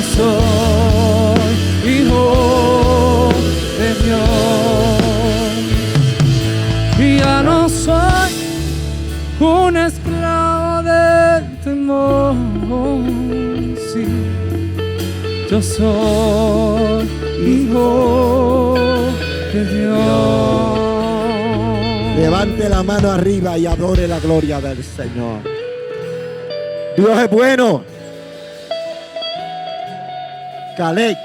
soy hijo de Dios. Y ya no soy un esclavo del temor. Sí, yo soy hijo de Dios. Levante la mano arriba y adore la gloria del Señor. Dios es bueno. Caleb,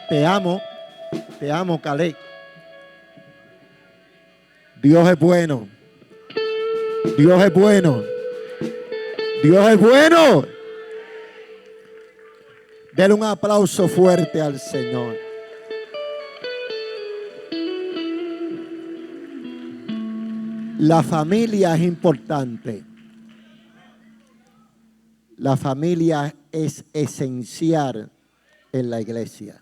te amo, Caleb. Dios es bueno. Dios es bueno. Dios es bueno. Denle un aplauso fuerte al Señor. La familia es importante. La familia es esencial en la iglesia.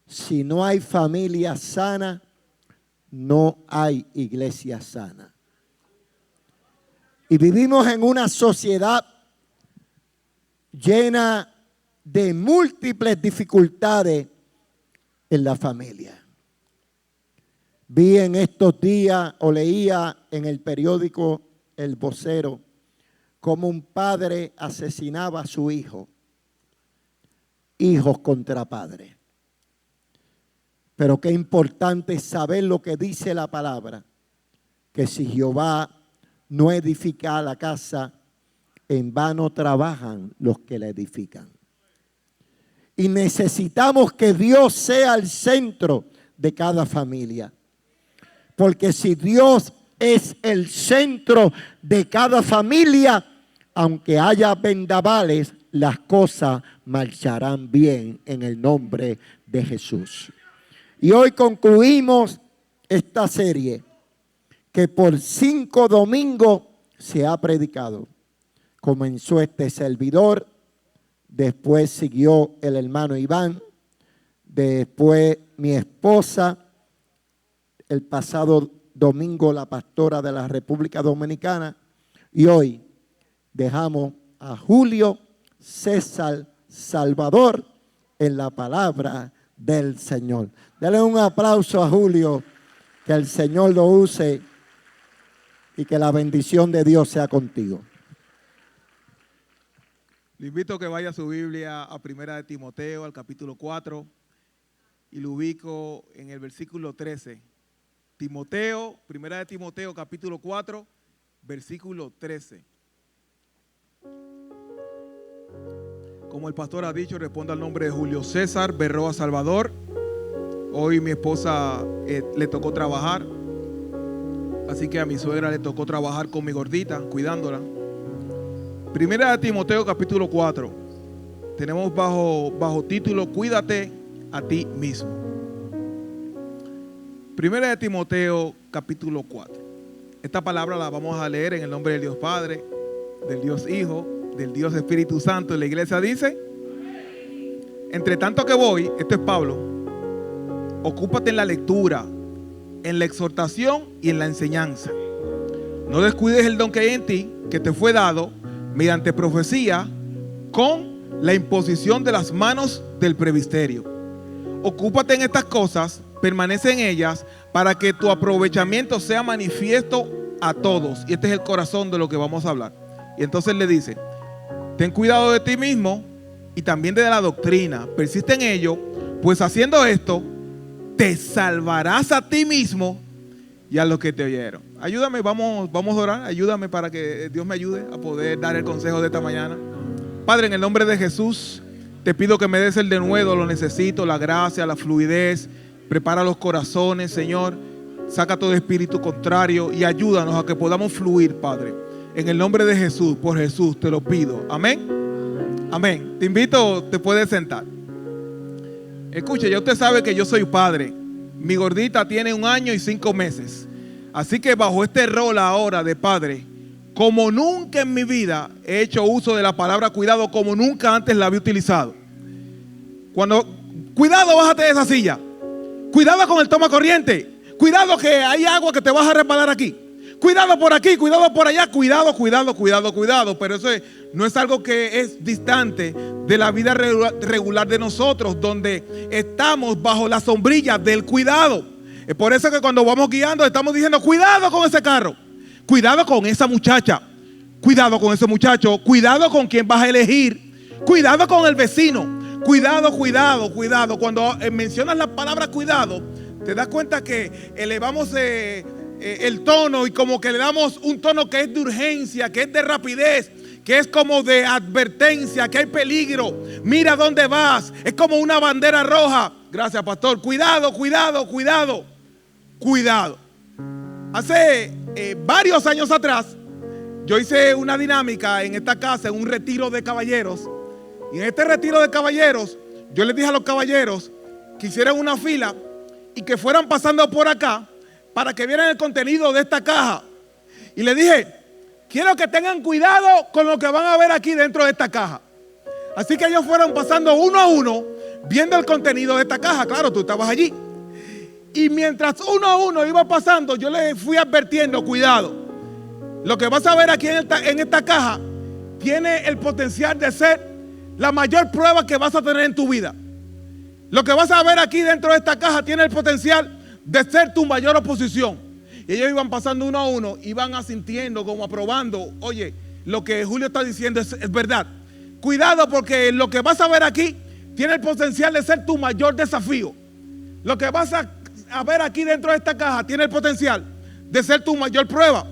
Si no hay familia sana, no hay iglesia sana. Y vivimos en una sociedad llena de múltiples dificultades en la familia. Vi en estos días o leía en el periódico El Vocero cómo un padre asesinaba a su hijo. Hijos contra padres. Pero qué importante es saber lo que dice la palabra. Que si Jehová no edifica la casa, en vano trabajan los que la edifican. Y necesitamos que Dios sea el centro de cada familia. Porque si Dios es el centro de cada familia, aunque haya vendavales, las cosas marcharán bien en el nombre de Jesús. Y hoy concluimos esta serie que por 5 domingos se ha predicado. Comenzó este servidor, después siguió el hermano Iván, después mi esposa, el pasado domingo la pastora de la República Dominicana, y hoy dejamos a Julio César Salvador en la palabra del Señor. Dale un aplauso a Julio, que el Señor lo use y que la bendición de Dios sea contigo. Le invito a que vaya a su Biblia a 1 de Timoteo, al capítulo 4, y lo ubico en el versículo 13. Timoteo, 1 de Timoteo, capítulo 4, versículo 13. Como el pastor ha dicho, respondo al nombre de Julio César Berroa Salvador. Hoy mi esposa le tocó trabajar, así que a mi suegra le tocó trabajar con mi gordita, cuidándola. 1 de Timoteo capítulo 4. Tenemos bajo título Cuídate a ti mismo. 1 de Timoteo capítulo 4. Esta palabra la vamos a leer en el nombre del Dios Padre, del Dios Hijo, del Dios Espíritu Santo. Y la iglesia dice: entre tanto que voy, esto es Pablo, ocúpate en la lectura, en la exhortación y en la enseñanza. No descuides el don que hay en ti, que te fue dado mediante profecía, con la imposición de las manos del presbiterio. Ocúpate en estas cosas, permanece en ellas, para que tu aprovechamiento sea manifiesto a todos. Y este es el corazón de lo que vamos a hablar. Y entonces le dice: ten cuidado de ti mismo y también de la doctrina. Persiste en ello, pues haciendo esto, te salvarás a ti mismo y a los que te oyeron. Ayúdame, vamos a orar. Ayúdame para que Dios me ayude a poder dar el consejo de esta mañana. Padre, en el nombre de Jesús, te pido que me des el denuedo, lo necesito, la gracia, la fluidez. Prepara los corazones, Señor. Saca todo espíritu contrario y ayúdanos a que podamos fluir, Padre. En el nombre de Jesús, por Jesús, te lo pido. Amén. Amén. Te invito, te puedes sentar. Escuche, ya usted sabe que yo soy padre. Mi gordita tiene 1 año y 5 meses. Así que bajo este rol ahora de padre, como nunca en mi vida he hecho uso de la palabra cuidado, como nunca antes la había utilizado. Cuidado, bájate de esa silla. Cuidado con el toma corriente. Cuidado que hay agua que te vas a resbalar aquí. Cuidado por aquí, cuidado por allá, cuidado, cuidado, cuidado, cuidado. Pero eso no es algo que es distante de la vida regular de nosotros, donde estamos bajo la sombrilla del cuidado. Es por eso que cuando vamos guiando estamos diciendo: cuidado con ese carro, cuidado con esa muchacha, cuidado con ese muchacho, cuidado con quien vas a elegir, cuidado con el vecino, cuidado, cuidado, cuidado. Cuando mencionas la palabra cuidado, te das cuenta que elevamos el tono y como que le damos un tono que es de urgencia, que es de rapidez, que es como de advertencia, que hay peligro. Mira dónde vas. Es como una bandera roja. Gracias, pastor. Cuidado, cuidado, cuidado, cuidado. Hace varios años atrás, yo hice una dinámica en esta casa, en un retiro de caballeros. Y en este retiro de caballeros, yo les dije a los caballeros que hicieran una fila y que fueran pasando por acá para que vieran el contenido de esta caja. Y les dije: quiero que tengan cuidado con lo que van a ver aquí dentro de esta caja. Así que ellos fueron pasando uno a uno, viendo el contenido de esta caja. Claro, tú estabas allí. Y mientras uno a uno iba pasando, yo les fui advirtiendo: cuidado. Lo que vas a ver aquí en esta caja tiene el potencial de ser la mayor prueba que vas a tener en tu vida. Lo que vas a ver aquí dentro de esta caja tiene el potencial de ser tu mayor oposición. Y ellos iban pasando uno a uno, iban asintiendo, como aprobando: oye, lo que Julio está diciendo es verdad. Cuidado, porque lo que vas a ver aquí tiene el potencial de ser tu mayor desafío. Lo que vas a ver aquí dentro de esta caja tiene el potencial de ser tu mayor prueba.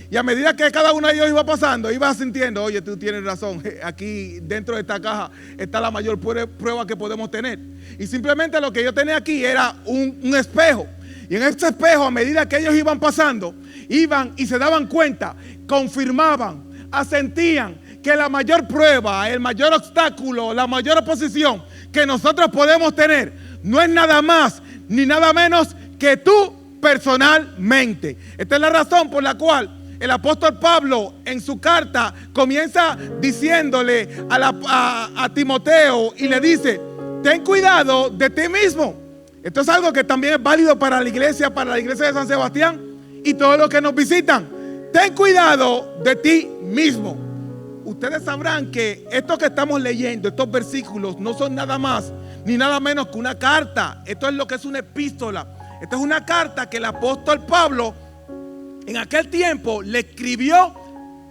Y a medida que cada uno de ellos iba pasando, iba sintiendo: oye, tú tienes razón, aquí dentro de esta caja está la mayor prueba que podemos tener. Y simplemente lo que yo tenía aquí era un espejo. Y en este espejo, a medida que ellos iban pasando, iban y se daban cuenta, confirmaban, asentían que la mayor prueba, el mayor obstáculo, la mayor oposición que nosotros podemos tener no es nada más ni nada menos que tú personalmente. Esta es la razón por la cual el apóstol Pablo en su carta comienza diciéndole a Timoteo y le dice: ten cuidado de ti mismo. Esto es algo que también es válido para la iglesia de San Sebastián y todos los que nos visitan. Ten cuidado de ti mismo. Ustedes sabrán que esto que estamos leyendo, estos versículos, no son nada más ni nada menos que una carta. Esto es lo que es una epístola. Esta es una carta que el apóstol Pablo en aquel tiempo le escribió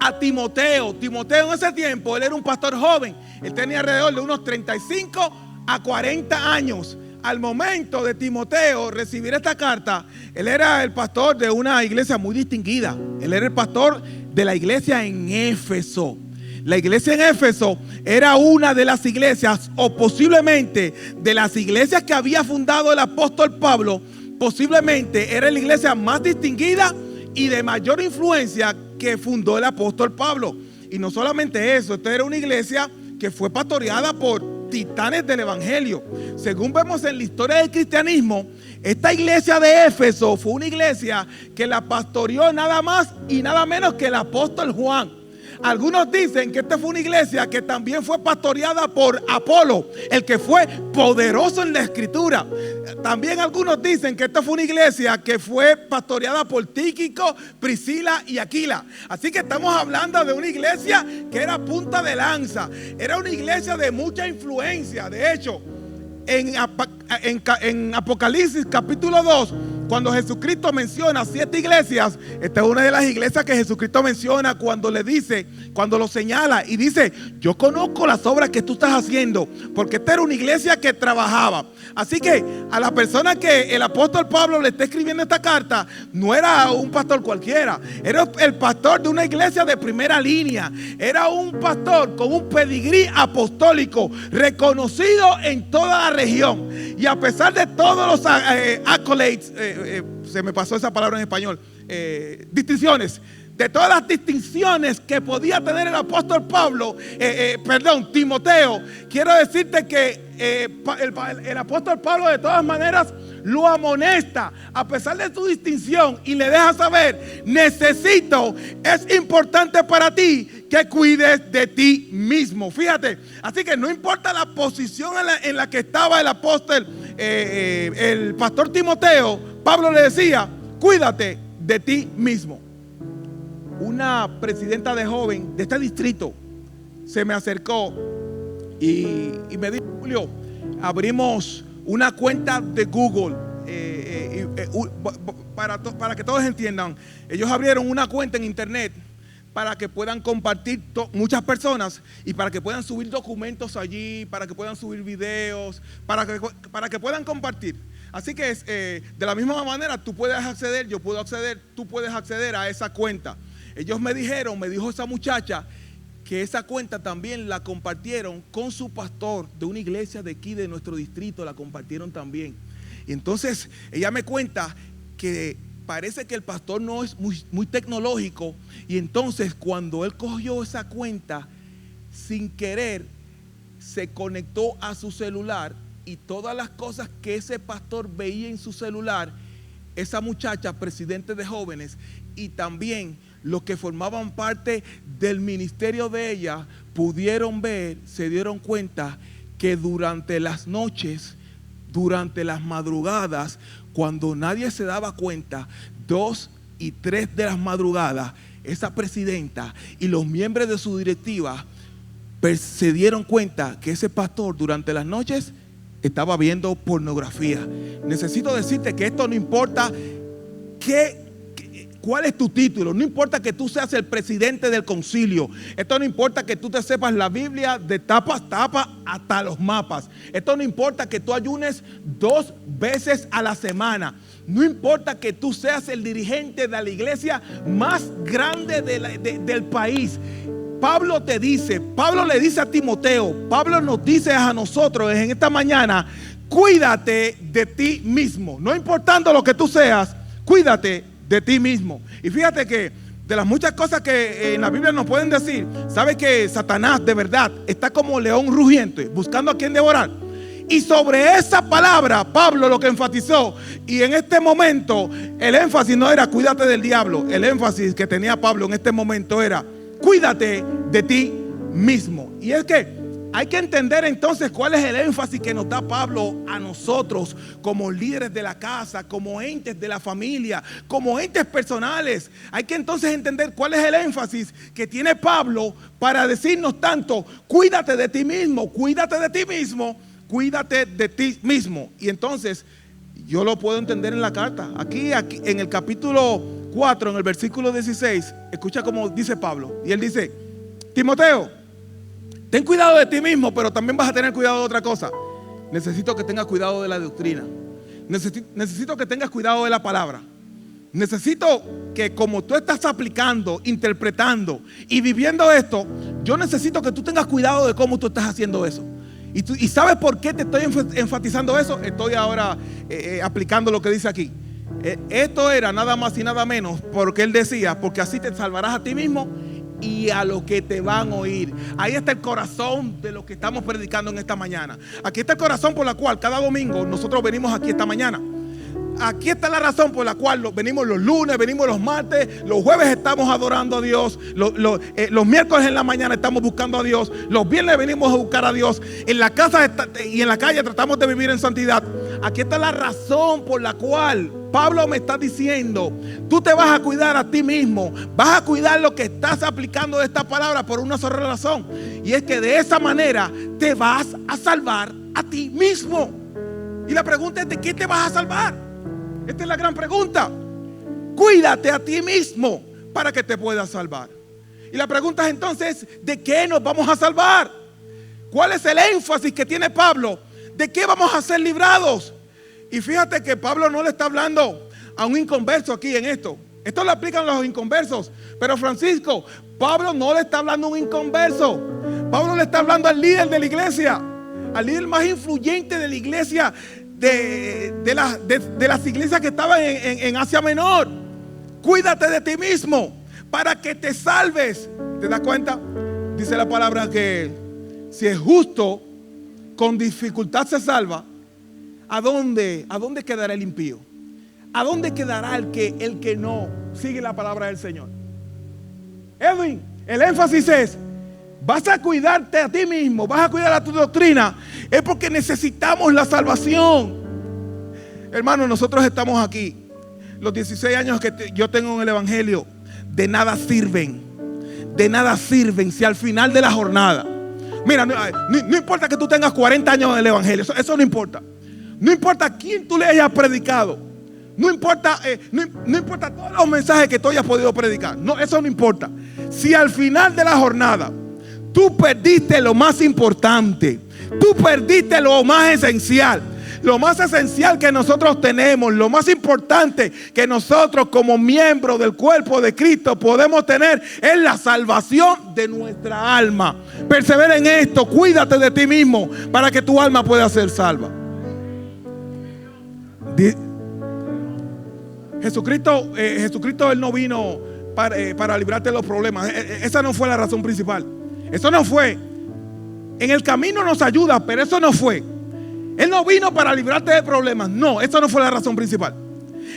a Timoteo. Timoteo en ese tiempo, él era un pastor joven. Él tenía alrededor de unos 35 a 40 años. Al momento de Timoteo recibir esta carta, él era el pastor de una iglesia muy distinguida. Él era el pastor de la iglesia en Éfeso. La iglesia en Éfeso era una de las iglesias, o posiblemente de las iglesias que había fundado el apóstol Pablo, posiblemente era la iglesia más distinguida y de mayor influencia que fundó el apóstol Pablo. Y no solamente eso, esta era una iglesia que fue pastoreada por titanes del evangelio. Según vemos en la historia del cristianismo, esta iglesia de Éfeso fue una iglesia que la pastoreó nada más y nada menos que el apóstol Juan. Algunos dicen que esta fue una iglesia que también fue pastoreada por Apolo, el que fue poderoso en la escritura. También algunos dicen que esta fue una iglesia que fue pastoreada por Tíquico, Priscila y Aquila. Así que estamos hablando de una iglesia que era punta de lanza. Era una iglesia de mucha influencia. De hecho, en Apocalipsis capítulo 2, cuando Jesucristo menciona 7 iglesias, esta es una de las iglesias que Jesucristo menciona cuando le dice, cuando lo señala y dice: yo conozco las obras que tú estás haciendo, porque esta era una iglesia que trabajaba. Así que a la persona que el apóstol Pablo le está escribiendo esta carta, no era un pastor cualquiera, era el pastor de una iglesia de primera línea, era un pastor con un pedigrí apostólico reconocido en toda la región. Y a pesar de todos los accolades, se me pasó esa palabra en español, distinciones, de todas las distinciones que podía tener el apóstol Timoteo, quiero decirte que el apóstol Pablo de todas maneras lo amonesta a pesar de su distinción y le deja saber: es importante para ti que cuides de ti mismo. Fíjate, así que no importa la posición en la que estaba el apóstol, el pastor Timoteo, Pablo le decía: cuídate de ti mismo. una presidenta de joven de este distrito se me acercó y me dijo: Julio, abrimos una cuenta de Google. Para que todos entiendan, ellos abrieron una cuenta en internet para que puedan compartir muchas personas y para que puedan subir documentos allí, para que puedan subir videos, para que puedan compartir. Así que de la misma manera tú puedes acceder, yo puedo acceder, tú puedes acceder a esa cuenta. Ellos me dijo esa muchacha que esa cuenta también la compartieron con su pastor de una iglesia de aquí de nuestro distrito, la compartieron también. Y entonces ella me cuenta que parece que el pastor no es muy tecnológico, y entonces cuando él cogió esa cuenta, sin querer se conectó a su celular, y todas las cosas que ese pastor veía en su celular, esa muchacha, presidente de jóvenes, y también los que formaban parte del ministerio de ella, pudieron ver, se dieron cuenta que durante las noches, durante las madrugadas, cuando nadie se daba cuenta, 2 y 3 de las madrugadas, esa presidenta y los miembros de su directiva se dieron cuenta que ese pastor durante las noches estaba viendo pornografía. Necesito decirte que esto no importa cuál es tu título, no importa que tú seas el presidente del concilio, esto no importa que tú te sepas la Biblia de tapa a tapa hasta los mapas, esto no importa que tú ayunes 2 veces a la semana, no importa que tú seas el dirigente de la iglesia más grande del país. Pablo le dice a Timoteo, Pablo nos dice a nosotros en esta mañana: cuídate de ti mismo, no importando lo que tú seas, cuídate de ti mismo. Y fíjate que de las muchas cosas que en la Biblia nos pueden decir, ¿sabes que Satanás de verdad está como león rugiente buscando a quien devorar? Y sobre esa palabra Pablo lo que enfatizó, y en este momento el énfasis no era cuídate del diablo, el énfasis que tenía Pablo en este momento era cuídate de ti mismo. Y es que hay que entender entonces cuál es el énfasis que nos da Pablo a nosotros como líderes de la casa, como entes de la familia, como entes personales. Hay que entonces entender cuál es el énfasis que tiene Pablo para decirnos tanto: cuídate de ti mismo, cuídate de ti mismo, cuídate de ti mismo. Y entonces yo lo puedo entender en la carta. Aquí en el capítulo 4, en el versículo 16, escucha cómo dice Pablo. Y él dice: Timoteo, ten cuidado de ti mismo, pero también vas a tener cuidado de otra cosa. Necesito que tengas cuidado de la doctrina. Necesito que tengas cuidado de la palabra. Necesito que, como tú estás aplicando, interpretando y viviendo esto, yo necesito que tú tengas cuidado de cómo tú estás haciendo eso. ¿Y sabes por qué te estoy enfatizando eso? Estoy ahora aplicando lo que dice aquí. Esto era nada más y nada menos porque él decía: porque así te salvarás a ti mismo y a los que te van a oír. Ahí está el corazón de lo que estamos predicando en esta mañana. Aquí está el corazón por la cual cada domingo nosotros venimos aquí esta mañana. Aquí está la razón por la cual venimos los lunes, venimos los martes, los jueves estamos adorando a Dios, los miércoles en la mañana estamos buscando a Dios, los viernes venimos a buscar a Dios, en la casa y en la calle tratamos de vivir en santidad. Aquí está la razón por la cual Pablo me está diciendo: tú te vas a cuidar a ti mismo, vas a cuidar lo que estás aplicando de esta palabra por una sola razón, y es que de esa manera te vas a salvar a ti mismo. Y la pregunta es: ¿de qué te vas a salvar? Esta es la gran pregunta. Cuídate a ti mismo para que te puedas salvar. Y la pregunta es entonces: ¿de qué nos vamos a salvar? ¿Cuál es el énfasis que tiene Pablo? ¿De qué vamos a ser librados? Y fíjate que Pablo no le está hablando a un inconverso aquí en esto. Esto lo aplican los inconversos. Pero Francisco, Pablo no le está hablando a un inconverso. Pablo le está hablando al líder de la iglesia, al líder más influyente de la iglesia, de las iglesias que estaban en Asia Menor. Cuídate de ti mismo para que te salves. ¿Te das cuenta? Dice la palabra que si es justo, con dificultad se salva. ¿A dónde quedará el impío? ¿A dónde quedará el que no sigue la palabra del Señor? Edwin, el énfasis es: vas a cuidarte a ti mismo, vas a cuidar a tu doctrina. Es porque necesitamos la salvación. Hermano, nosotros estamos aquí, los 16 años que yo tengo en el evangelio, de nada sirven. De nada sirven si al final de la jornada, mira, no importa que tú tengas 40 años en el evangelio, eso no importa. No importa quién tú le hayas predicado. No importa, no importa todos los mensajes que tú hayas podido predicar. No, eso no importa. Si al final de la jornada tú perdiste lo más importante, tú perdiste lo más esencial. Lo más esencial que nosotros tenemos, lo más importante que nosotros como miembros del cuerpo de Cristo podemos tener es la salvación de nuestra alma. Persevera en esto, cuídate de ti mismo para que tu alma pueda ser salva. Jesucristo, Él no vino para librarte de los problemas. Esa no fue la razón principal. Eso no fue. En el camino nos ayuda, pero eso no fue. Él no vino para librarte de problemas. No, eso no fue la razón principal.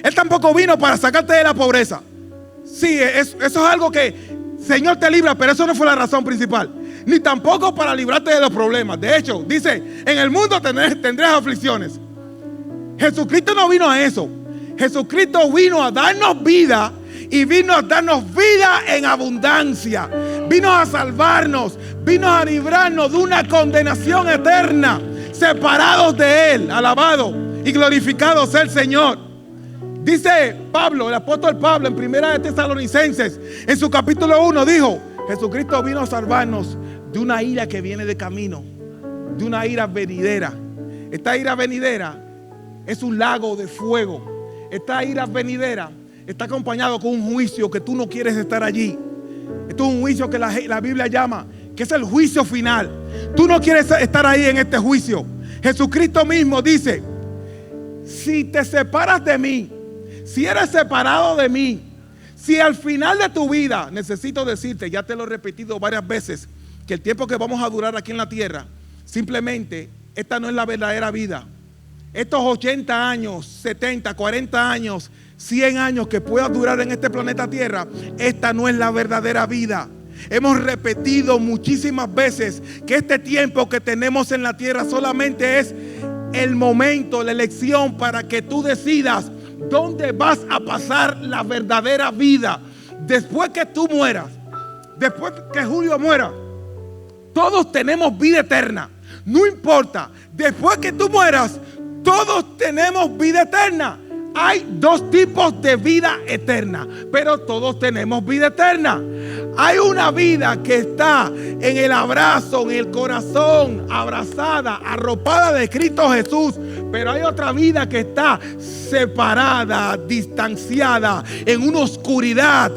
Él tampoco vino para sacarte de la pobreza. Sí, eso es algo que Señor te libra, pero eso no fue la razón principal. Ni tampoco para librarte de los problemas. De hecho, dice, en el mundo tendrás aflicciones. Jesucristo no vino a eso. Jesucristo vino a darnos vida y vino a darnos vida en abundancia. Vino a salvarnos, vino a librarnos de una condenación eterna. Separados de Él, alabado y glorificado sea el Señor. Dice Pablo, el apóstol Pablo, en Primera de Tesalonicenses, en su capítulo 1, dijo: Jesucristo vino a salvarnos de una ira que viene de camino, de una ira venidera. Esta ira venidera es un lago de fuego. Esta ira venidera está acompañado con un juicio que tú no quieres estar allí. Esto es un juicio que la Biblia llama, que es el juicio final. Tú no quieres estar ahí en este juicio. Jesucristo mismo dice: si te separas de mí, si eres separado de mí, si al final de tu vida, necesito decirte, ya te lo he repetido varias veces, que el tiempo que vamos a durar aquí en la tierra, simplemente esta no es la verdadera vida. Estos 80 años, 70, 40 años, 100 años que puedas durar en este planeta Tierra, esta no es la verdadera vida. Hemos repetido muchísimas veces que este tiempo que tenemos en la tierra solamente es el momento, la elección para que tú decidas dónde vas a pasar la verdadera vida. Después que tú mueras, después que Julio muera, todos tenemos vida eterna. No importa, después que tú mueras, todos tenemos vida eterna. Hay dos tipos de vida eterna, pero todos tenemos vida eterna. Hay una vida que está en el abrazo, en el corazón, abrazada, arropada de Cristo Jesús. Pero hay otra vida que está separada, distanciada, en una oscuridad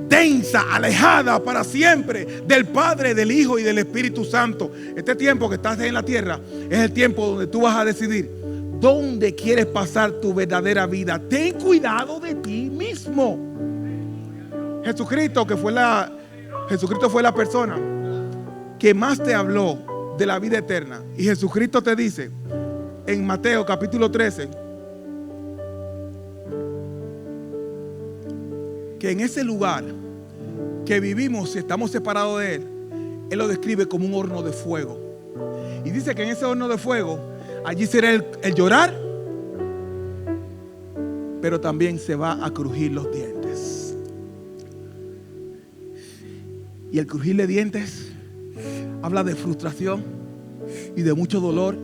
densa, alejada para siempre del Padre, del Hijo y del Espíritu Santo. Este tiempo que estás en la tierra es el tiempo donde tú vas a decidir dónde quieres pasar tu verdadera vida. Ten cuidado de ti mismo. Jesucristo fue la persona que más te habló de la vida eterna. Y Jesucristo te dice en Mateo capítulo 13 que en ese lugar que vivimos, si estamos separados de Él, Él lo describe como un horno de fuego. Y dice que en ese horno de fuego, allí será el llorar, pero también se va a crujir los dientes. Y el crujir de dientes habla de frustración y de mucho dolor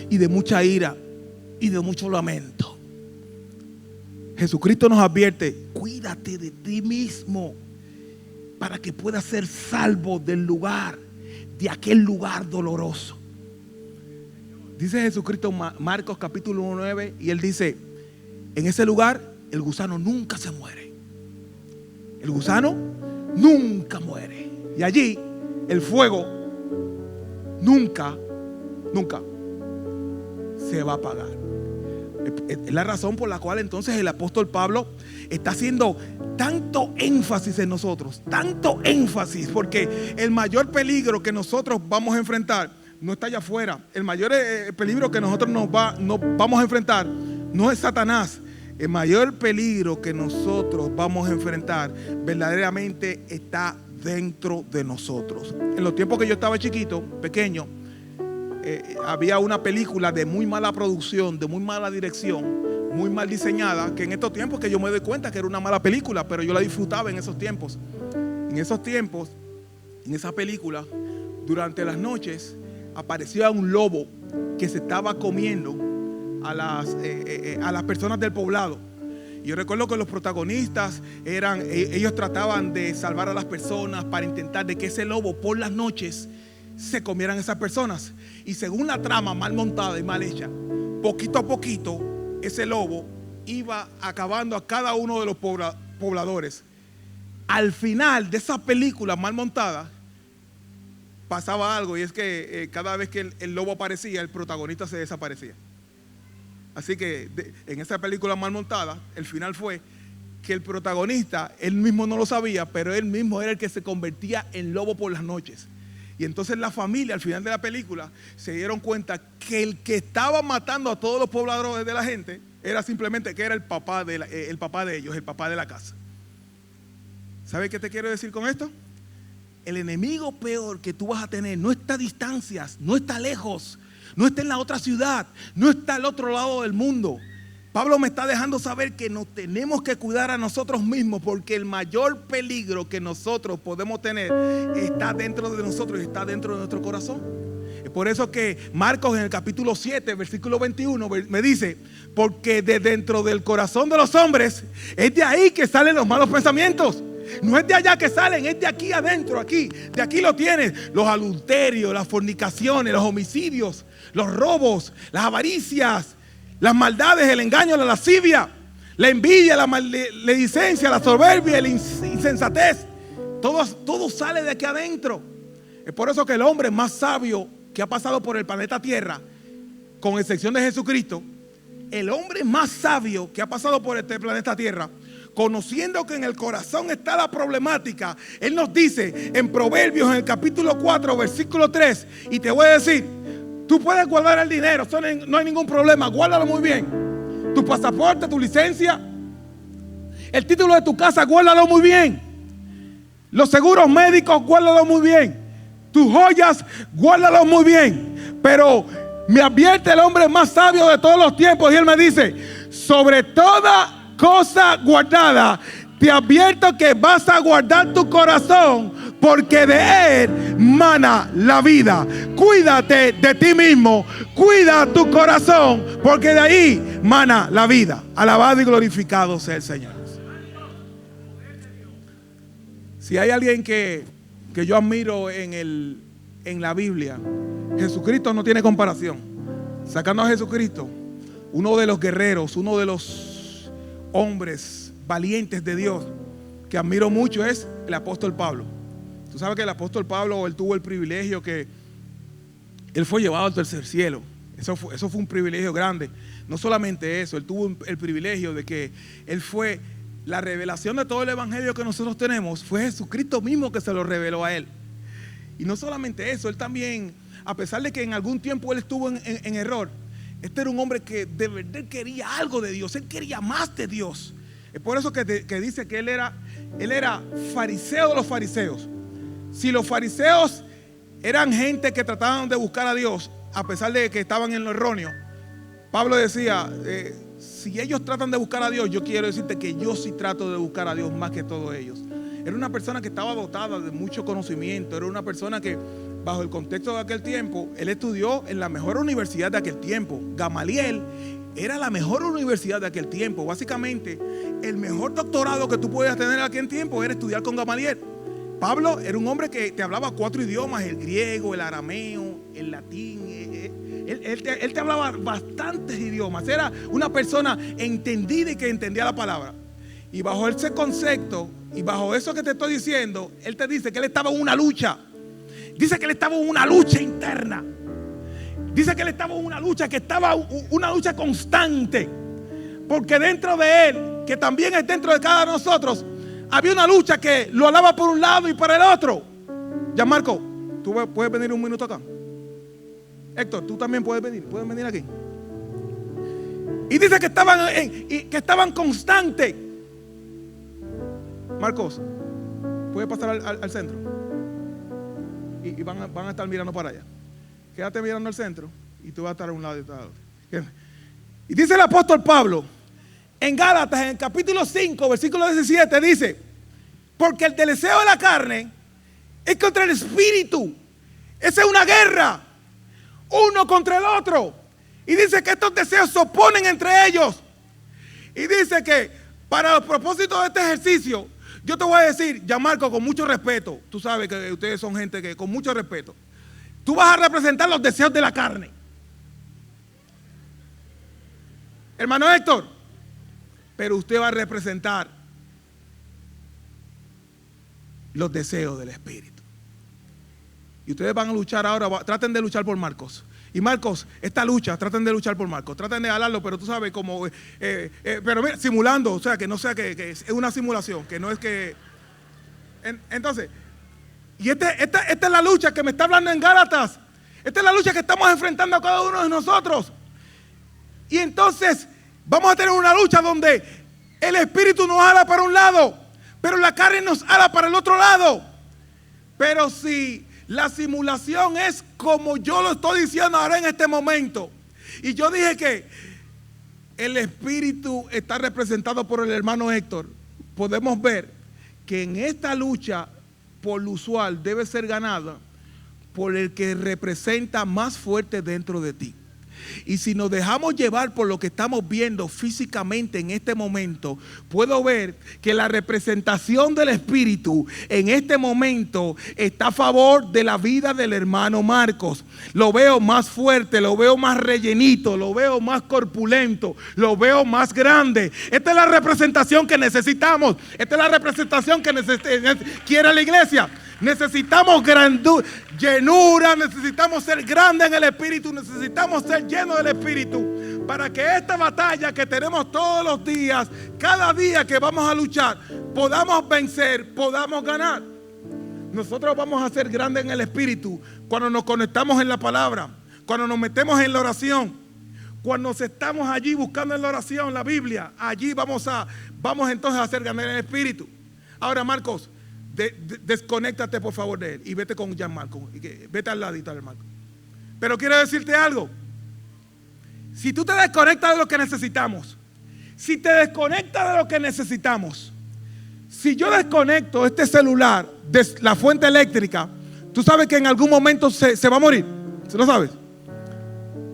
y de mucha ira y de mucho lamento. Jesucristo nos advierte: cuídate de ti mismo para que puedas ser salvo del lugar, de aquel lugar doloroso. Dice Jesucristo en Marcos capítulo 9, y Él dice: en ese lugar el gusano nunca se muere. El gusano nunca muere. Y allí el fuego nunca se va a apagar. Es la razón por la cual entonces el apóstol Pablo está haciendo tanto énfasis en nosotros, tanto énfasis, porque el mayor peligro que nosotros vamos a enfrentar no está allá afuera. El mayor peligro que nosotros nos vamos a enfrentar no es Satanás. El mayor peligro que nosotros vamos a enfrentar verdaderamente está dentro de nosotros. En los tiempos que yo estaba chiquito, pequeño, había una película de muy mala producción, de muy mala dirección, muy mal diseñada, que en estos tiempos que yo me doy cuenta que era una mala película, pero yo la disfrutaba en esos tiempos. En esos tiempos, en esa película, durante las noches, aparecía un lobo que se estaba comiendo a las personas del poblado. Yo recuerdo que los protagonistas ellos trataban de salvar a las personas para intentar de que ese lobo por las noches se comieran esas personas. Y según la trama mal montada y mal hecha, poquito a poquito ese lobo iba acabando a cada uno de los pobladores. Al final de esa película mal montada pasaba algo, y es que cada vez que el lobo aparecía, el protagonista se desaparecía. Así que en esa película mal montada, el final fue que el protagonista, él mismo no lo sabía, pero él mismo era el que se convertía en lobo por las noches. Y entonces la familia al final de la película se dieron cuenta que el que estaba matando a todos los pobladores de la gente era simplemente que era el papá de ellos, el papá de la casa. ¿Sabes qué te quiero decir con esto? El enemigo peor que tú vas a tener no está a distancias, no está lejos, no está en la otra ciudad, no está al otro lado del mundo. Pablo me está dejando saber que nos tenemos que cuidar a nosotros mismos, porque el mayor peligro que nosotros podemos tener está dentro de nosotros y está dentro de nuestro corazón. Es por eso que Marcos en el capítulo 7, versículo 21 me dice: porque de dentro del corazón de los hombres es de ahí que salen los malos pensamientos. No es de allá que salen, es de aquí adentro, aquí. De aquí lo tienes: los adulterios, las fornicaciones, los homicidios, los robos, las avaricias, las maldades, el engaño, la lascivia, la envidia, la maledicencia, la soberbia, la insensatez. Todo sale de aquí adentro. Es por eso que el hombre más sabio que ha pasado por el planeta Tierra, con excepción de Jesucristo, el hombre más sabio que ha pasado por este planeta Tierra, conociendo que en el corazón está la problemática, él nos dice en Proverbios, en el capítulo 4, versículo 3, y te voy a decir: tú puedes guardar el dinero, no hay ningún problema, guárdalo muy bien. Tu pasaporte, tu licencia, el título de tu casa, guárdalo muy bien. Los seguros médicos, guárdalo muy bien. Tus joyas, guárdalo muy bien. Pero me advierte el hombre más sabio de todos los tiempos, y él me dice: sobre toda cosa guardada, te advierto que vas a guardar tu corazón, porque de él mana la vida. Cuídate de ti mismo, cuida tu corazón, porque de ahí mana la vida. Alabado y glorificado sea el Señor. Si hay alguien que yo admiro en la Biblia, Jesucristo no tiene comparación. Sacando a Jesucristo, uno de los guerreros, uno de los hombres valientes de Dios que admiro mucho es el apóstol Pablo. Tú sabes que el apóstol Pablo, él tuvo el privilegio que él fue llevado al tercer cielo. Eso fue un privilegio grande. No solamente eso, él tuvo el privilegio de que él fue la revelación de todo el evangelio que nosotros tenemos. Fue Jesucristo mismo que se lo reveló a él. Y no solamente eso, él también, a pesar de que en algún tiempo él estuvo en error, este era un hombre que de verdad quería algo de Dios. Él quería más de Dios. Es por eso que dice que él era fariseo de los fariseos. Si los fariseos eran gente que trataban de buscar a Dios, a pesar de que estaban en lo erróneo, Pablo decía: si ellos tratan de buscar a Dios, yo quiero decirte que yo sí trato de buscar a Dios más que todos ellos. Era una persona que estaba dotada de mucho conocimiento. Era una persona que, bajo el contexto de aquel tiempo, él estudió en la mejor universidad de aquel tiempo. Gamaliel era la mejor universidad de aquel tiempo. Básicamente, el mejor doctorado que tú podías tener en aquel tiempo era estudiar con Gamaliel. Pablo era un hombre que te hablaba 4 idiomas: el griego, el arameo, el latín. Él te hablaba bastantes idiomas. Era una persona entendida y que entendía la palabra. Y bajo ese concepto y bajo eso que te estoy diciendo, él te dice que él estaba en una lucha. Dice que él estaba en una lucha interna. Dice que él estaba en una lucha, que estaba una lucha constante. Porque dentro de él, que también es dentro de cada uno de nosotros, había una lucha que lo alaba por un lado y para el otro. Gianmarco, ¿tú puedes venir un minuto acá? Héctor, tú también puedes venir aquí. Y dice que estaban constantes. Marcos, ¿puedes pasar al centro? Y van a estar mirando para allá. Quédate mirando al centro y tú vas a estar a un lado y a otro. Y dice el apóstol Pablo en Gálatas, en el capítulo 5, versículo 17, dice: porque el deseo de la carne es contra el espíritu. Esa es una guerra, uno contra el otro. Y dice que estos deseos se oponen entre ellos. Y dice que para los propósitos de este ejercicio, yo te voy a decir, Gianmarco, con mucho respeto, tú sabes que ustedes son gente que con mucho respeto, tú vas a representar los deseos de la carne. Hermano Héctor, pero usted va a representar los deseos del Espíritu. Y ustedes van a luchar ahora, traten de luchar por Marcos. Y Marcos, esta lucha, traten de luchar por Marcos, traten de hablarlo, pero tú sabes como, pero mira, simulando, o sea, que no sea que es una simulación, que no es que... Entonces, y esta es la lucha que me está hablando en Gálatas. Esta es la lucha que estamos enfrentando a cada uno de nosotros. Y entonces, vamos a tener una lucha donde el Espíritu nos ala para un lado, pero la carne nos ala para el otro lado. Pero si la simulación es como yo lo estoy diciendo ahora en este momento, y yo dije que el Espíritu está representado por el hermano Héctor, podemos ver que en esta lucha por lo usual debe ser ganada por el que representa más fuerte dentro de ti. Y si nos dejamos llevar por lo que estamos viendo físicamente en este momento, puedo ver que la representación del Espíritu en este momento está a favor de la vida del hermano Marcos. Lo veo más fuerte, lo veo más rellenito, lo veo más corpulento, lo veo más grande. Esta es la representación que necesitamos. Esta es la representación que quiere la iglesia. Necesitamos llenura, necesitamos ser grandes en el Espíritu, necesitamos ser llenos del Espíritu para que esta batalla que tenemos todos los días, cada día que vamos a luchar, podamos vencer, podamos ganar. Nosotros vamos a ser grandes en el Espíritu cuando nos conectamos en la palabra, cuando nos metemos en la oración, cuando estamos allí buscando en la oración, la Biblia, allí vamos entonces a ser grandes en el Espíritu. Ahora, Marcos, desconéctate por favor de él y vete con Gianmarco, vete al ladito del Marco. Pero quiero decirte algo: si tú te desconectas de lo que necesitamos, si te desconectas de lo que necesitamos, si yo desconecto este celular de la fuente eléctrica, tú sabes que en algún momento se va a morir. ¿Se lo sabes?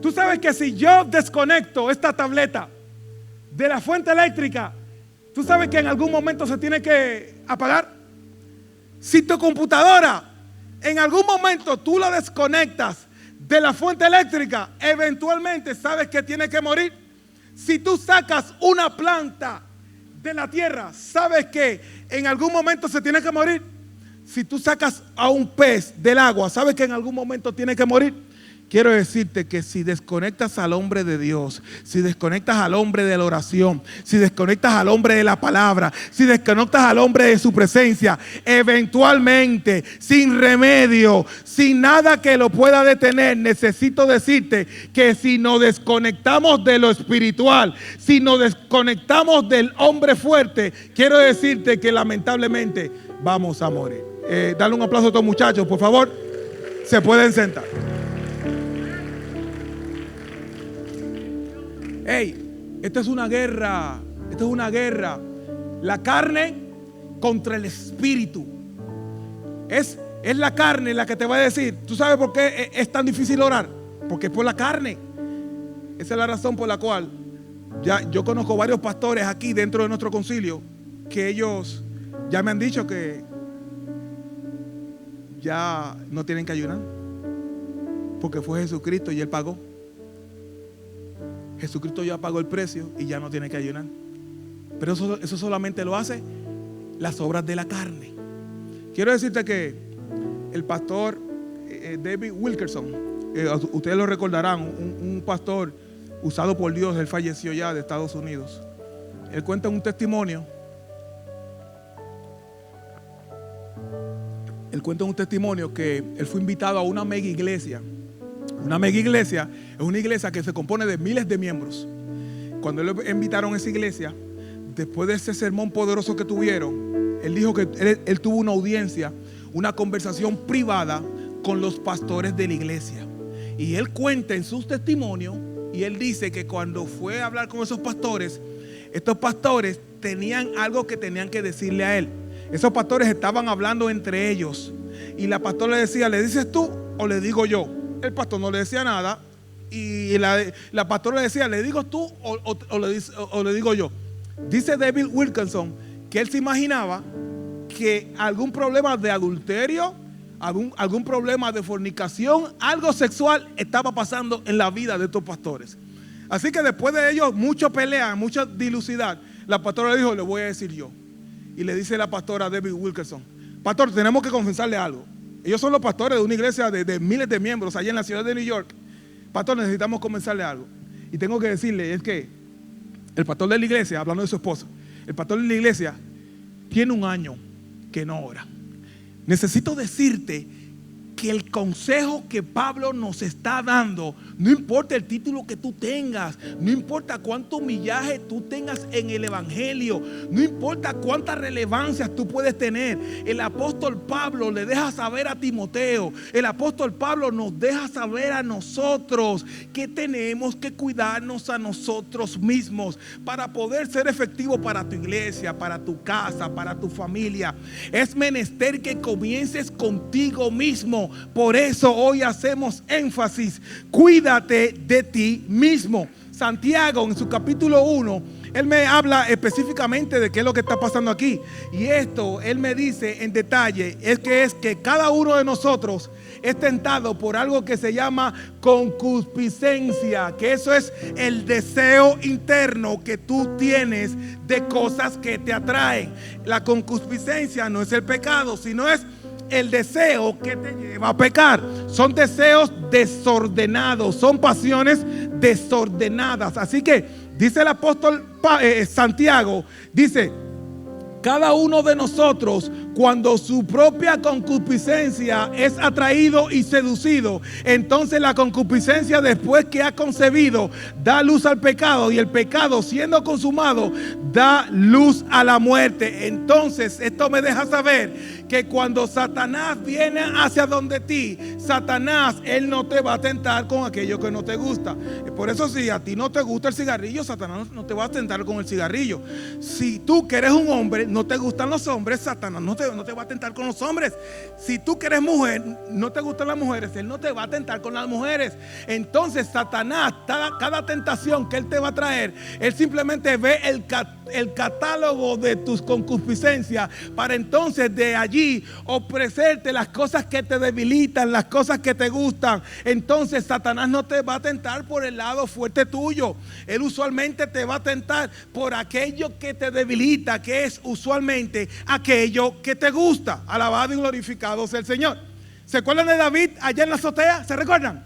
Tú sabes que si yo desconecto esta tableta de la fuente eléctrica, tú sabes que en algún momento se tiene que apagar. Si tu computadora en algún momento tú la desconectas de la fuente eléctrica, eventualmente sabes que tiene que morir. Si tú sacas una planta de la tierra, sabes que en algún momento se tiene que morir. Si tú sacas a un pez del agua, sabes que en algún momento tiene que morir. Quiero decirte que si desconectas al hombre de Dios, si desconectas al hombre de la oración, si desconectas al hombre de la palabra, si desconectas al hombre de su presencia, eventualmente, sin remedio, sin nada que lo pueda detener, necesito decirte que si nos desconectamos de lo espiritual, si nos desconectamos del hombre fuerte, quiero decirte que lamentablemente vamos a morir. Dale un aplauso a estos muchachos, por favor. Se pueden sentar. Hey, esta es una guerra. Esta es una guerra. La carne contra el espíritu. Es la carne la que te va a decir. ¿Tú sabes por qué es tan difícil orar? Porque es por la carne. Esa es la razón por la cual yo conozco varios pastores aquí dentro de nuestro concilio que ellos ya me han dicho que ya no tienen que ayunar, porque fue Jesucristo y Él pagó. Jesucristo ya pagó el precio y ya no tiene que ayunar. Pero eso solamente lo hace las obras de la carne. Quiero decirte que el pastor David Wilkerson, ustedes lo recordarán, un pastor usado por Dios, él falleció ya, de Estados Unidos. Él cuenta un testimonio. Él cuenta un testimonio que él fue invitado a una mega iglesia. Una mega iglesia es una iglesia que se compone de miles de miembros. Cuando le invitaron a esa iglesia, después de ese sermón poderoso que tuvieron, él dijo que él tuvo una audiencia, una conversación privada con los pastores de la iglesia. Y él cuenta en sus testimonios, y él dice que cuando fue a hablar con esos pastores, estos pastores tenían algo que tenían que decirle a él. Esos pastores estaban hablando entre ellos. Y la pastora le decía, ¿le dices tú o le digo yo? El pastor no le decía nada. Y la pastora le decía, ¿le digo tú o le digo yo? Dice David Wilkerson que él se imaginaba que algún problema de adulterio, algún problema de fornicación, algo sexual estaba pasando en la vida de estos pastores. Así que después de ellos, mucha pelea, mucha dilucidad, la pastora le dijo, le voy a decir yo. Y le dice la pastora a David Wilkerson, pastor, tenemos que confesarle algo. Ellos son los pastores de una iglesia de miles de miembros allá en la ciudad de New York. Pastor, necesitamos confesarle algo. Y tengo que decirle, es que el pastor de la iglesia, hablando de su esposo, el pastor de la iglesia tiene 1 año que no ora. Necesito decirte que el consejo que Pablo nos está dando, no importa el título que tú tengas, no importa cuánto millaje tú tengas en el evangelio, no importa cuánta relevancia tú puedes tener, el apóstol Pablo le deja saber a Timoteo, el apóstol Pablo nos deja saber a nosotros que tenemos que cuidarnos a nosotros mismos para poder ser efectivos para tu iglesia, para tu casa, para tu familia. Es menester que comiences contigo mismo. Por eso hoy hacemos énfasis, cuídate de ti mismo. Santiago en su capítulo 1, él me habla específicamente de qué es lo que está pasando aquí. Y esto, él me dice en detalle, es que cada uno de nosotros es tentado por algo que se llama concupiscencia, que eso es el deseo interno que tú tienes de cosas que te atraen. La concupiscencia no es el pecado, sino es el deseo que te lleva a pecar. Son deseos desordenados, son pasiones desordenadas. Así que dice el apóstol Santiago, dice, cada uno de nosotros, cuando su propia concupiscencia es atraído y seducido, entonces la concupiscencia, después que ha concebido, da luz al pecado, y el pecado, siendo consumado, da luz a la muerte. Entonces esto me deja saber que cuando Satanás viene hacia donde ti, Satanás, él no te va a tentar con aquello que no te gusta. Por eso, si a ti no te gusta el cigarrillo, Satanás no te va a tentar con el cigarrillo. Si tú que eres un hombre, no te gustan los hombres, Satanás no te va a tentar con los hombres. Si tú que eres mujer, no te gustan las mujeres, él no te va a tentar con las mujeres. Entonces Satanás, cada tentación que él te va a traer, él simplemente ve el catálogo de tus concupiscencias, para entonces de allí ofrecerte las cosas que te debilitan, las cosas que te gustan. Entonces Satanás no te va a tentar por el lado fuerte tuyo. Él usualmente te va a tentar por aquello que te debilita, que es usualmente aquello que te gusta. Alabado y glorificado sea el Señor. ¿Se acuerdan de David allá en la azotea? ¿Se recuerdan?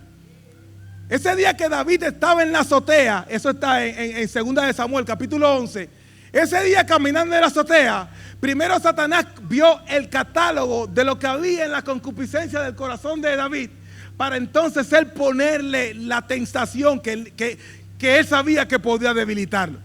Ese día que David estaba en la azotea, eso está en 2 de Samuel capítulo 11. Ese día caminando en la azotea, primero Satanás vio el catálogo de lo que había en la concupiscencia del corazón de David, para entonces él ponerle la tentación que él sabía que podía debilitarlo.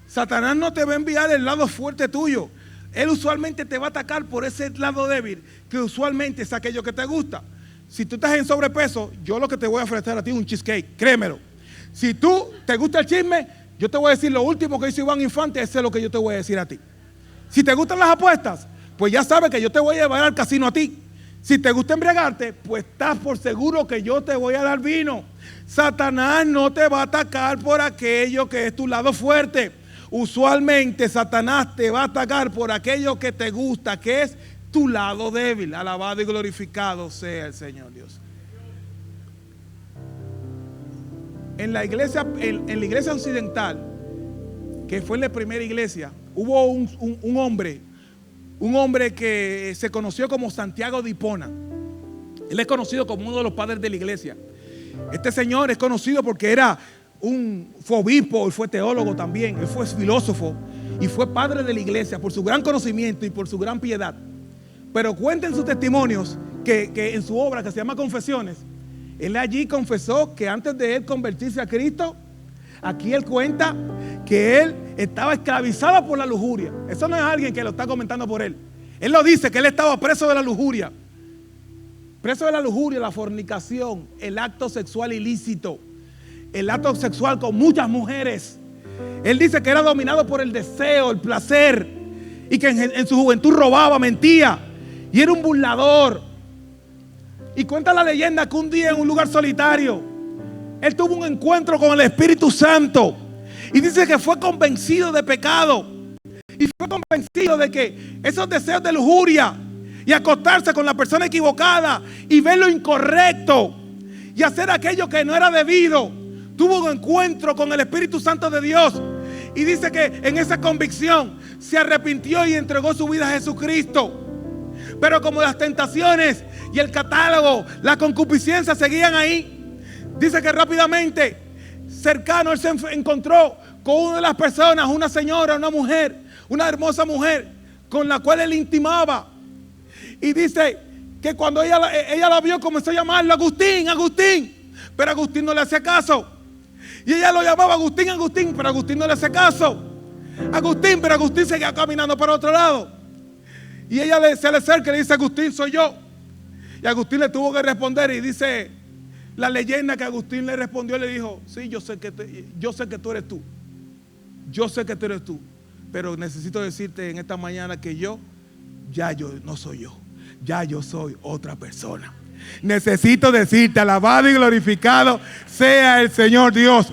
Satanás no te va a enviar el lado fuerte tuyo. Él usualmente te va a atacar por ese lado débil, que usualmente es aquello que te gusta. Si tú estás en sobrepeso, yo lo que te voy a ofrecer a ti es un cheesecake, créemelo. Si tú te gusta el chisme, yo te voy a decir lo último que hizo Iván Infante, eso es lo que yo te voy a decir a ti. Si te gustan las apuestas, pues ya sabes que yo te voy a llevar al casino a ti. Si te gusta embriagarte, pues estás por seguro que yo te voy a dar vino. Satanás no te va a atacar por aquello que es tu lado fuerte. Usualmente Satanás te va a atacar por aquello que te gusta, que es tu lado débil. Alabado y glorificado sea el Señor Dios. En la iglesia occidental, que fue la primera iglesia, hubo un hombre que se conoció como Santiago de Hipona. Él es conocido como uno de los padres de la iglesia. Este señor es conocido porque fue obispo, él fue teólogo también, él fue filósofo y fue padre de la iglesia por su gran conocimiento y por su gran piedad. Pero cuenten sus testimonios que en su obra que se llama Confesiones, él allí confesó que antes de él convertirse a Cristo, aquí él cuenta que él estaba esclavizado por la lujuria. Eso no es alguien que lo está comentando por él. Él lo dice, que él estaba preso de la lujuria. Preso de la lujuria, la fornicación, el acto sexual ilícito, el acto sexual con muchas mujeres. Él dice que era dominado por el deseo, el placer, y que en su juventud robaba, mentía, y era un burlador. Y cuenta la leyenda que un día en un lugar solitario, él tuvo un encuentro con el Espíritu Santo, y dice que fue convencido de pecado, y fue convencido de que esos deseos de lujuria y acostarse con la persona equivocada y ver lo incorrecto y hacer aquello que no era debido, tuvo un encuentro con el Espíritu Santo de Dios. Y dice que en esa convicción se arrepintió y entregó su vida a Jesucristo. Pero como las tentaciones y el catálogo, la concupiscencia seguían ahí, dice que rápidamente, cercano, él se encontró con una de las personas, una señora, una mujer, una hermosa mujer, con la cual él intimaba. Y dice que cuando ella la vio, comenzó a llamarlo Agustín, Agustín. Pero Agustín no le hacía caso. Y ella lo llamaba Agustín, Agustín, pero Agustín no le hacía caso. Agustín, pero Agustín seguía caminando para otro lado. Y ella se le acerca y le dice, Agustín, soy yo. Y Agustín le tuvo que responder, y dice la leyenda que Agustín le respondió, le dijo, sí, yo sé que tú eres tú. Yo sé que tú eres tú. Pero necesito decirte en esta mañana que yo no soy yo. Ya yo soy otra persona. Necesito decirte, alabado y glorificado sea el Señor Dios,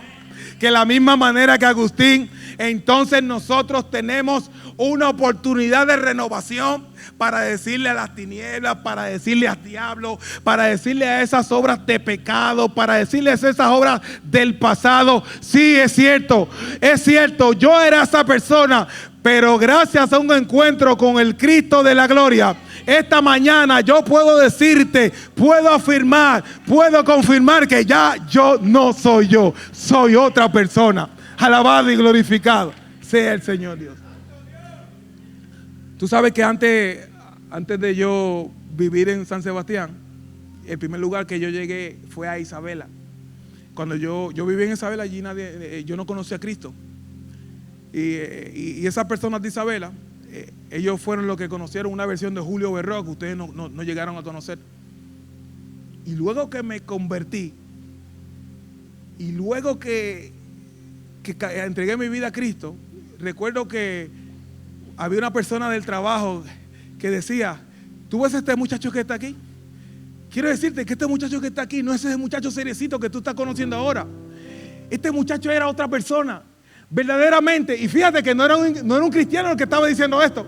que la misma manera que Agustín, entonces nosotros tenemos una oportunidad de renovación para decirle a las tinieblas, para decirle al diablo, para decirle a esas obras de pecado, para decirles esas obras del pasado. Sí, es cierto, yo era esa persona, pero gracias a un encuentro con el Cristo de la gloria, esta mañana yo puedo decirte, puedo afirmar, puedo confirmar que ya yo no soy yo, soy otra persona. Alabado y glorificado sea el Señor Dios. Tú sabes que antes de yo vivir en San Sebastián, el primer lugar que yo llegué fue a Isabela. Cuando yo viví en Isabela, allí yo no conocía a Cristo. Y esas personas de Isabela, ellos fueron los que conocieron una versión de Julio Berroa que ustedes no llegaron a conocer. Y luego que me convertí, y luego que entregué mi vida a Cristo, recuerdo que había una persona del trabajo que decía, ¿tú ves este muchacho que está aquí? Quiero decirte que este muchacho que está aquí no es ese muchacho seriecito que tú estás conociendo ahora. Este muchacho era otra persona, verdaderamente. Y fíjate que no era un cristiano el que estaba diciendo esto.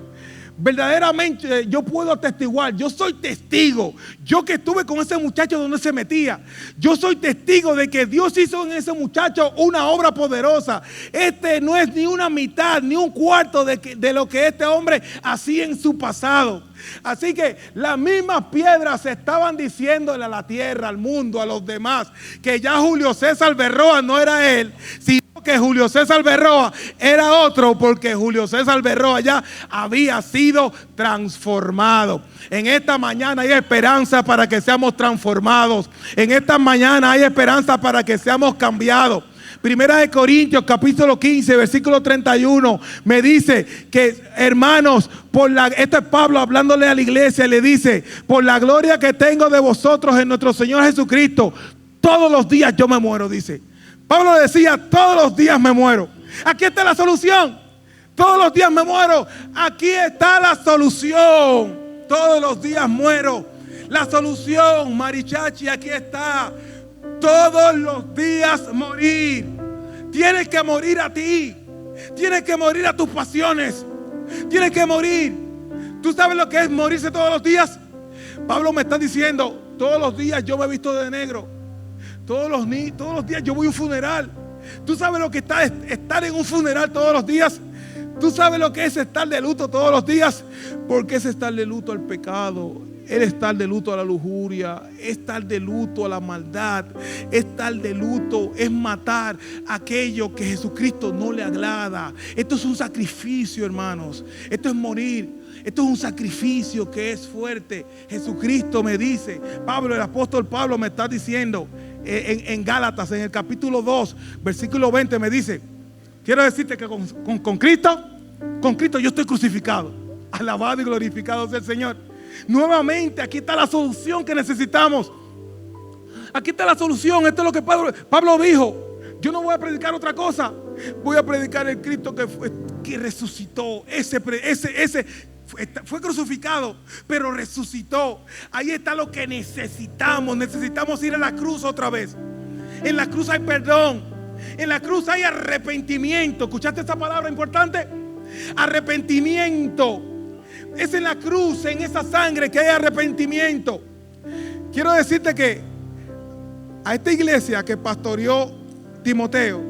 Verdaderamente yo puedo atestiguar, yo soy testigo, yo que estuve con ese muchacho donde se metía, yo soy testigo de que Dios hizo en ese muchacho una obra poderosa. Este no es ni una mitad ni un cuarto de lo que este hombre hacía en su pasado. Así que las mismas piedras estaban diciéndole a la tierra, al mundo, a los demás, que ya Julio César Berroa no era él, sino que Julio César Berroa era otro, porque Julio César Berroa ya había sido transformado. En esta mañana hay esperanza para que seamos transformados. En esta mañana hay esperanza para que seamos cambiados. Primera de Corintios capítulo 15 versículo 31 me dice que, hermanos, esto es Pablo hablándole a la iglesia, le dice, por la gloria que tengo de vosotros en nuestro Señor Jesucristo, todos los días yo me muero, dice. Pablo decía, todos los días me muero. Aquí está la solución. Todos los días me muero. Aquí está la solución. Todos los días muero. La solución, Marichachi, aquí está. Todos los días morir. Tienes que morir a ti. Tienes que morir a tus pasiones. Tienes que morir. ¿Tú sabes lo que es morirse todos los días? Pablo me está diciendo, todos los días yo me he visto de negro. Todos los días yo voy a un funeral. ¿Tú sabes lo que está estar en un funeral todos los días? ¿Tú sabes lo que es estar de luto todos los días? Porque es estar de luto al pecado, es estar de luto a la lujuria, es estar de luto a la maldad, es estar de luto, es matar aquello que a Jesucristo no le agrada. Esto es un sacrificio, hermanos. Esto es morir. Esto es un sacrificio que es fuerte. Jesucristo me dice, el apóstol Pablo me está diciendo en Gálatas, en el capítulo 2, versículo 20, me dice, quiero decirte que con Cristo yo estoy crucificado. Alabado y glorificado sea el Señor. Nuevamente, aquí está la solución que necesitamos. Aquí está la solución. Esto es lo que Pablo dijo. Yo no voy a predicar otra cosa. Voy a predicar el Cristo que resucitó. Ese fue crucificado, pero resucitó. Ahí está lo que necesitamos. Necesitamos ir a la cruz otra vez. En la cruz hay perdón. En la cruz hay arrepentimiento. ¿Escuchaste esa palabra importante? Arrepentimiento. Es en la cruz, en esa sangre, que hay arrepentimiento. Quiero decirte que a esta iglesia que pastoreó Timoteo,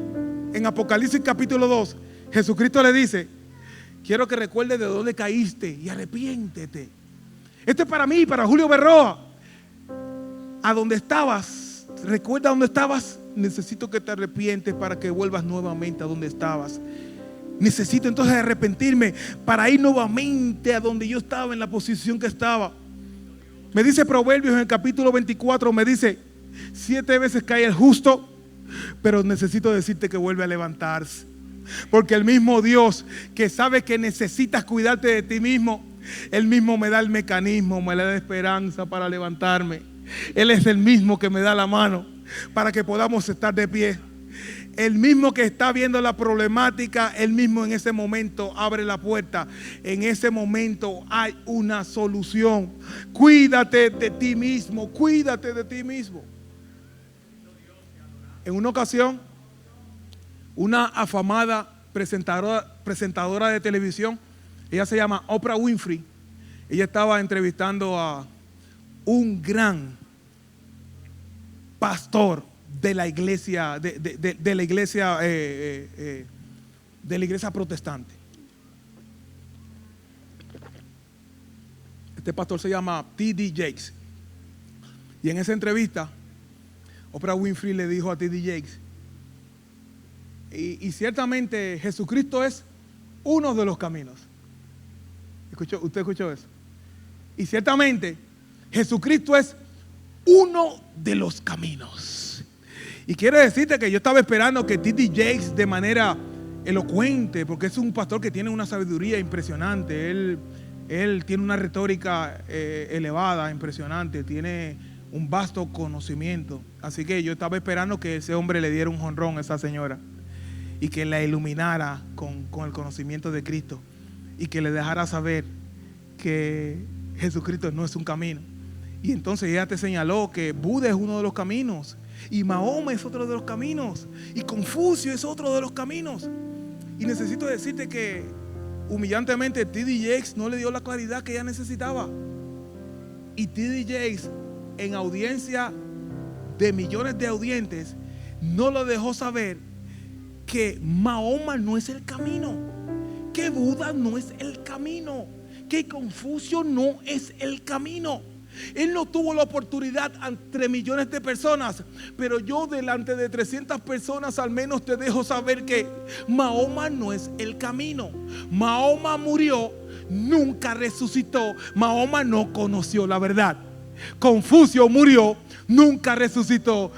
en Apocalipsis capítulo 2, Jesucristo le dice: quiero que recuerdes de dónde caíste y arrepiéntete. Esto es para mí, para Julio Berroa. A donde estabas, recuerda dónde estabas. Necesito que te arrepientes para que vuelvas nuevamente a donde estabas. Necesito entonces arrepentirme para ir nuevamente a donde yo estaba, en la posición que estaba. Me dice Proverbios en el capítulo 24, me dice: 7 veces cae el justo, pero necesito decirte que vuelve a levantarse. Porque el mismo Dios que sabe que necesitas cuidarte de ti mismo, Él mismo me da el mecanismo, me da esperanza para levantarme. Él es el mismo que me da la mano para que podamos estar de pie. El mismo que está viendo la problemática, Él mismo en ese momento abre la puerta. En ese momento hay una solución. Cuídate de ti mismo, cuídate de ti mismo. En una ocasión, una afamada presentadora de televisión, ella se llama Oprah Winfrey. Ella estaba entrevistando a un gran pastor de la iglesia, de la iglesia protestante. Este pastor se llama T.D. Jakes. Y en esa entrevista, Oprah Winfrey le dijo a T.D. Jakes: y ciertamente Jesucristo es uno de los caminos. ¿Usted escuchó eso? Y ciertamente Jesucristo es uno de los caminos. Y quiero decirte que yo estaba esperando que T.D. Jakes, de manera elocuente, porque es un pastor que tiene una sabiduría impresionante, él tiene una retórica elevada, impresionante, tiene un vasto conocimiento. Así que yo estaba esperando que ese hombre le diera un jonrón a esa señora y que la iluminara con el conocimiento de Cristo y que le dejara saber que Jesucristo no es un camino. Y entonces ella te señaló que Buda es uno de los caminos, y Mahoma es otro de los caminos, y Confucio es otro de los caminos. Y necesito decirte que humillantemente T.D. Jakes no le dio la claridad que ella necesitaba. Y T.D. Jakes, en audiencia de millones de audientes, no lo dejó saber que Mahoma no es el camino, que Buda no es el camino, que Confucio no es el camino. Él no tuvo la oportunidad entre millones de personas, pero yo delante de 300 personas al menos te dejo saber que Mahoma no es el camino. Mahoma murió, nunca resucitó. Mahoma no conoció la verdad. Confucio murió, nunca resucitó.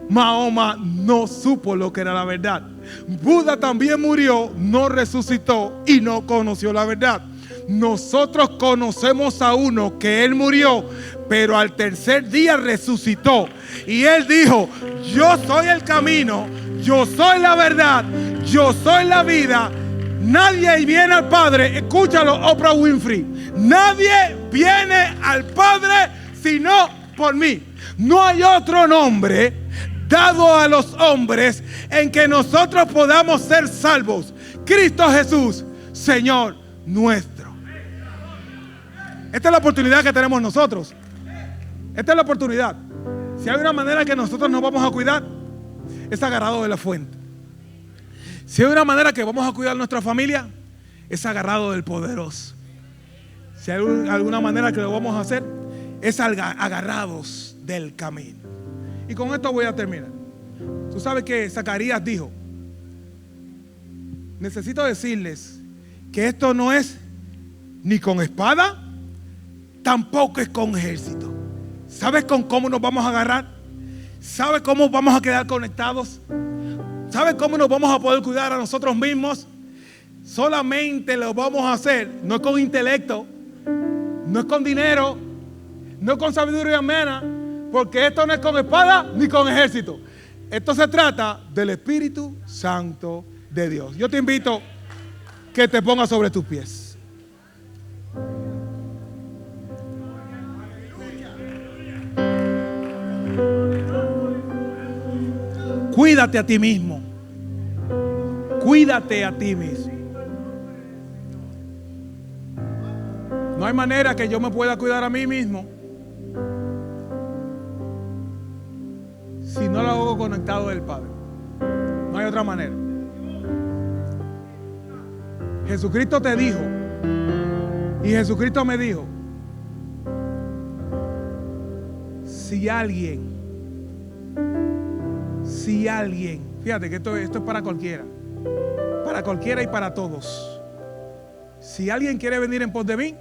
Mahoma no supo lo que era la verdad. Buda también murió, no resucitó y no conoció la verdad. Nosotros conocemos a uno que él murió, pero al tercer día resucitó. Y él dijo: yo soy el camino, yo soy la verdad, yo soy la vida. Nadie viene al Padre, escúchalo, Oprah Winfrey, nadie viene al Padre sino por mí. No hay otro nombre dado a los hombres en que nosotros podamos ser salvos. Cristo Jesús, Señor nuestro. Esta es la oportunidad que tenemos nosotros. Esta es la oportunidad. Si hay una manera que nosotros nos vamos a cuidar, es agarrado de la fuente. Si hay una manera que vamos a cuidar nuestra familia, es agarrado del poderoso. Si hay alguna manera que lo vamos a hacer, es agarrados del camino. Y con esto voy a terminar. Tú sabes que Zacarías dijo: necesito decirles que esto no es ni con espada, tampoco es con ejército. ¿Sabes con cómo nos vamos a agarrar? ¿Sabes cómo vamos a quedar conectados? ¿Sabes cómo nos vamos a poder cuidar a nosotros mismos? Solamente lo vamos a hacer, no es con intelecto, no es con dinero, no es con sabiduría humana, porque esto no es con espada ni con ejército. Esto se trata del Espíritu Santo de Dios. Yo te invito que te pongas sobre tus pies. Cuídate a ti mismo. Cuídate a ti mismo. No hay manera que yo me pueda cuidar a mí mismo si no lo hago conectado del Padre. No hay otra manera. Jesucristo te dijo, y Jesucristo me dijo, si alguien, fíjate que esto es para cualquiera y para todos. Si alguien quiere venir en pos de mí,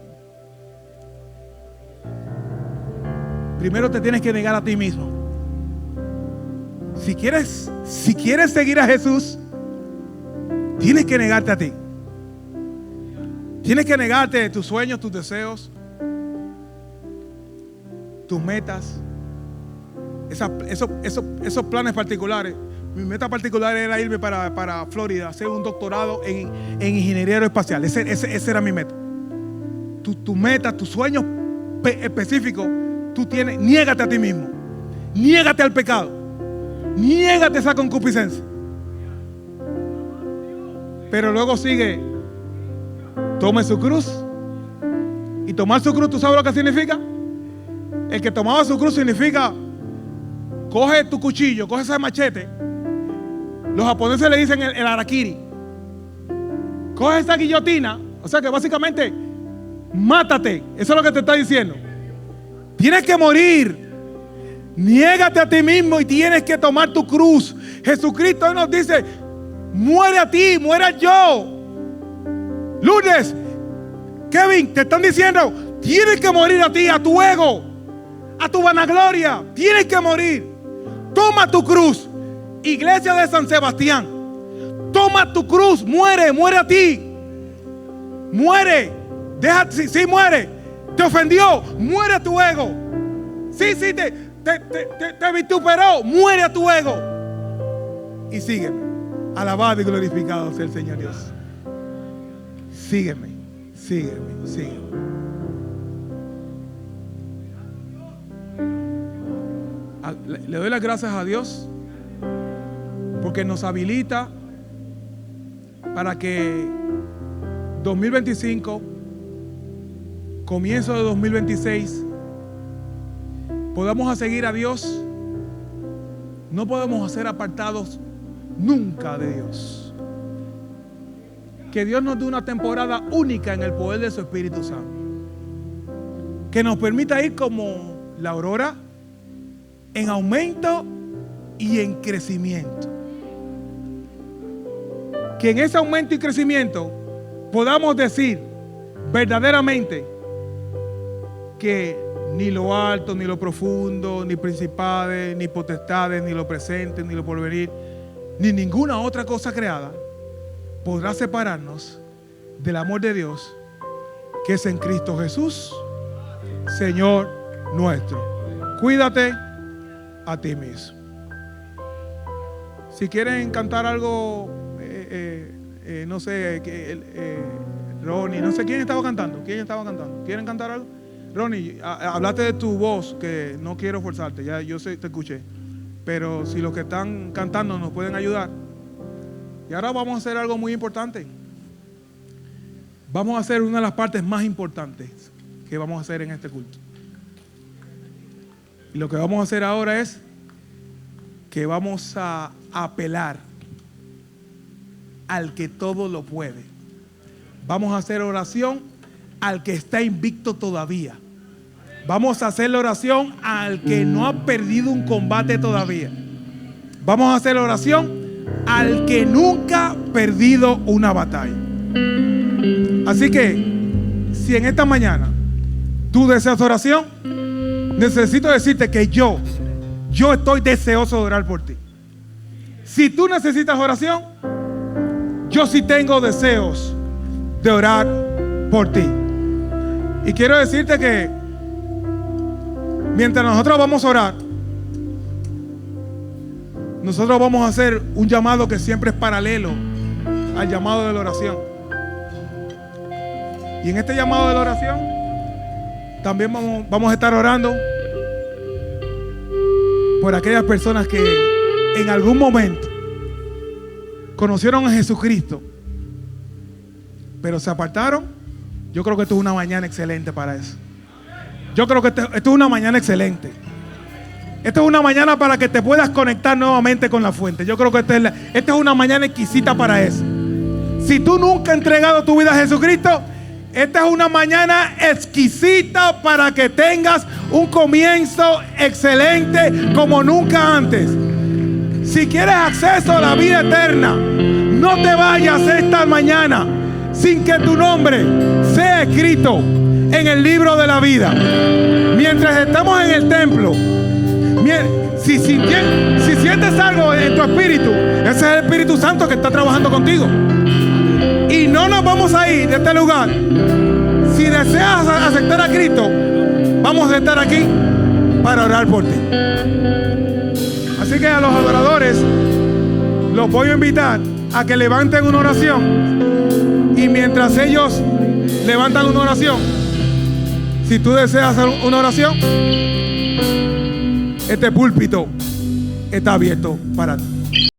primero te tienes que negar a ti mismo. Si quieres seguir a Jesús, tienes que negarte a ti. Tienes que negarte tus sueños, tus deseos, tus metas, esos planes particulares. Mi meta particular era irme para Florida, hacer un doctorado en ingeniería aeroespacial. Ese era mi meta. Tu meta, tus sueños específicos, tú tienes. Niégate a ti mismo. Niégate al pecado. Niégate esa concupiscencia. Pero luego sigue: tome su cruz. Y tomar su cruz, ¿tú sabes lo que significa? El que tomaba su cruz significa: coge tu cuchillo, coge ese machete. Los japoneses le dicen el harakiri. Coge esa guillotina. O sea que básicamente, mátate. Eso es lo que te está diciendo. Tienes que morir. Niégate a ti mismo y tienes que tomar tu cruz. Jesucristo hoy nos dice: muere a ti, muera yo. Lourdes, Kevin, te están diciendo: tienes que morir a ti, a tu ego, a tu vanagloria. Tienes que morir. Toma tu cruz. Iglesia de San Sebastián, toma tu cruz. Muere a ti. Muere. Sí, muere. Te ofendió. Muere a tu ego. Sí, te vituperó. Muere a tu ego. Y sígueme. Alabado y glorificado sea el Señor Dios. Sígueme. Le doy las gracias a Dios porque nos habilita para que 2025, comienzo de 2026, podamos seguir a Dios. No podemos ser apartados nunca de Dios. Que Dios nos dé una temporada única en el poder de su Espíritu Santo, que nos permita ir como la aurora, en aumento y en crecimiento. Que en ese aumento y crecimiento podamos decir verdaderamente que ni lo alto, ni lo profundo, ni principades, ni potestades, ni lo presente, ni lo porvenir, ni ninguna otra cosa creada podrá separarnos del amor de Dios que es en Cristo Jesús, Señor nuestro. Cuídate a ti mismo. Si quieren cantar algo, no sé, Ronnie, no sé quién estaba cantando. ¿Quieren cantar algo? Ronnie, hablaste de tu voz, que no quiero forzarte, ya yo sé, te escuché. Pero si los que están cantando nos pueden ayudar. Y ahora vamos a hacer algo muy importante. Vamos a hacer una de las partes más importantes que vamos a hacer en este culto. Y lo que vamos a hacer ahora es que vamos a apelar al que todo lo puede. Vamos a hacer oración al que está invicto todavía. Vamos a hacer la oración al que no ha perdido un combate todavía. Vamos a hacer la oración al que nunca ha perdido una batalla. Así que, si en esta mañana tú deseas oración, necesito decirte que yo estoy deseoso de orar por ti. Si tú necesitas oración, yo sí tengo deseos de orar por ti. Y quiero decirte que mientras nosotros vamos a orar, nosotros vamos a hacer un llamado que siempre es paralelo al llamado de la oración. Y en este llamado de la oración también vamos a estar orando por aquellas personas que en algún momento conocieron a Jesucristo, pero se apartaron. Yo creo que esto es una mañana excelente para eso. Yo creo que esto es una mañana excelente. Esto es una mañana para que te puedas conectar nuevamente con la fuente. Yo creo que esta es una mañana exquisita para eso. Si tú nunca has entregado tu vida a Jesucristo, esta es una mañana exquisita para que tengas un comienzo excelente como nunca antes. Si quieres acceso a la vida eterna, no te vayas esta mañana sin que tu nombre sea escrito en el libro de la vida. Mientras estamos en el templo, si sientes algo en tu espíritu, ese es el Espíritu Santo que está trabajando contigo. Y no nos vamos a ir de este lugar. Si deseas aceptar a Cristo, vamos a estar aquí para orar por ti. Así que a los adoradores los voy a invitar a que levanten una oración. Y mientras ellos levantan una oración, si tú deseas hacer una oración, este púlpito está abierto para ti.